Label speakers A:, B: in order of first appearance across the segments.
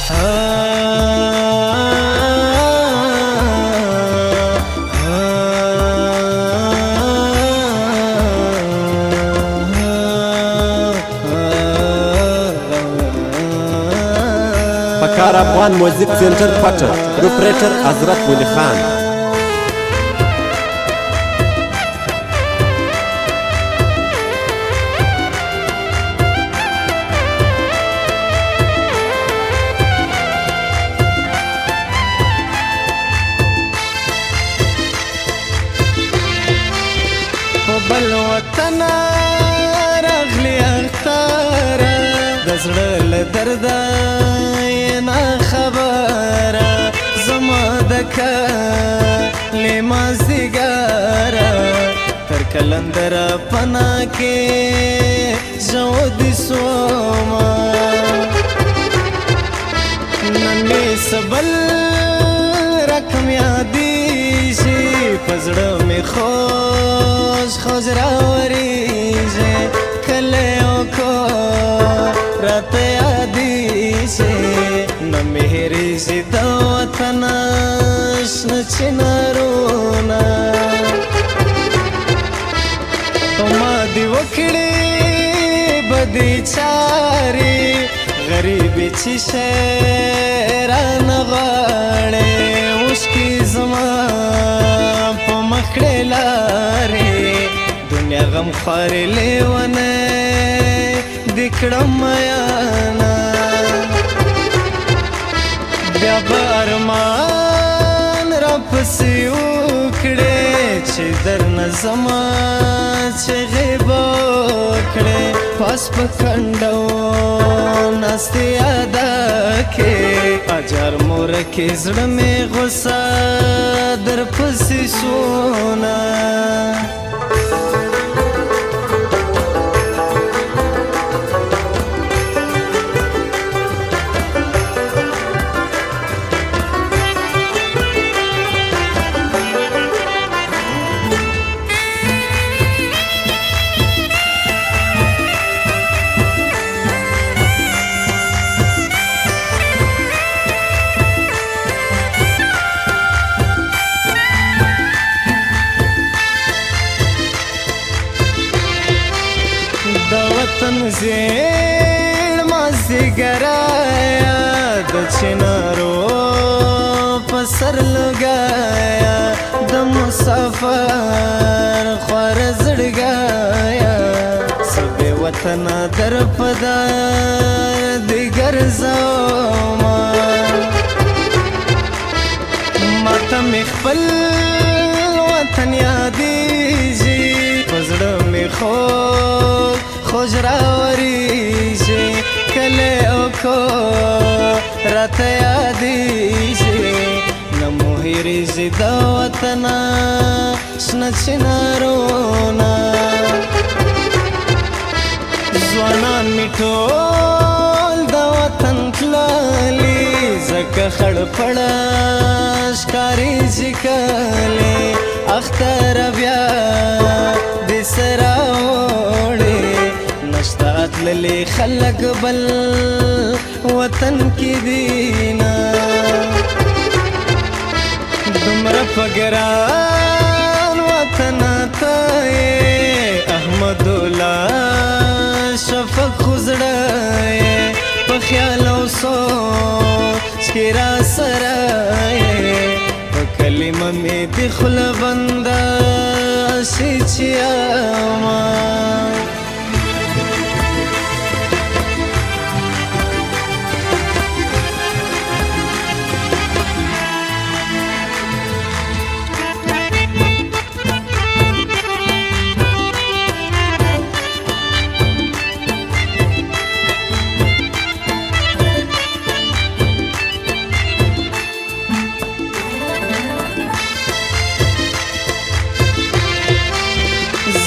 A: بکار افغان موزیک سینټر پټه پروپریټر حضرت ولی خان.
B: بل وطن راغلی اختاره د زړه له درده یې نه خبره زما د کلي مازدیګره تر کلندره پناه کې ژودې سومه نن مې څه بل رقم یادېږي په زړه مې خوږ راورېږي کلی او کور راته یادېږي نه مې هېرېږي د وطن شنه چنارونه ما دې وکړې بدې چارې غریبې چې شی رانه غواړې اوښکې زما په مخ کړې لارې دنیا غم خوارې لیونی دې کړم میانه بیا به ارمان راپسې وکړې چې درنه زما چغې به وکړې پاس په کنډو ناستې یاده کې اجر مورکې زړه مې غوسه درپسې شونه د وطن زیړ مازدیګرایا د چنارو په سر لګایا د مسافر خوار زړګایا سبې وطن در په در دې ګرځومه ماته مې خپل وطن یادېږي په زړه مې خوږ راورېږي کلی او کور راته یادېږي نه مو هېرېږي د وطن شنه چنارونه ځوانان مې ټول د وطن تللي ځکه خړ پړه ښکارېږي کلی اختره بیا دې سره تللي خلق بل وطن کې دینا دومره په ګران وطن ته احمد الله شفق خزړه په خیال او سوچ کې را سره په کلمه مې د خوله بنده شي چې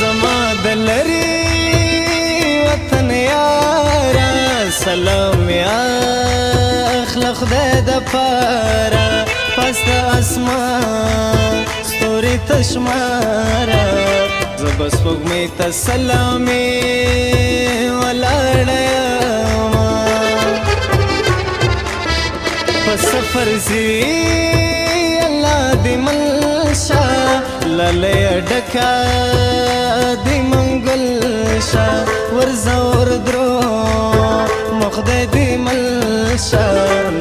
B: زما د لرې وطن یاره سلام یا اخله خدای د پاره پس د اسمان ستوري ته شماره زه به سپوږمۍ ته سلامې ولاړه یمه فرزي الله دې ملشا للې ډکا دې منګلشا ورزور درو مخدې دې ملشا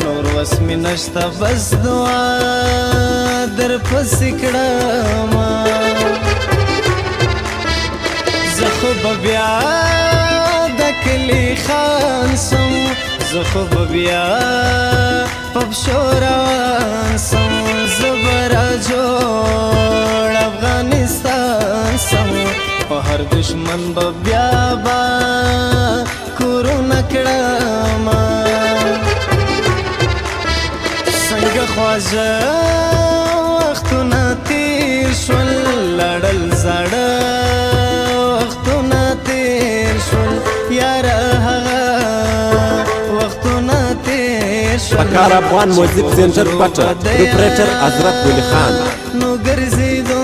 B: نور وسمي نشتا بس دعا در پسې کړم زه خو به بیا د کلي خان سم زه خو به بیا په پښو روان سم زه به راجوړ افغانستان سم په هر دشمن به بیا به کورونه کړمه څنګه خواږه وختونه تېر شول لړل زاړه وختونه تېر شول یاره هغه وختونه تېر شول
A: پکار افغان موزیک سنټر پټه پروپریټر حضرت ولي خان
B: نو ګرځېدو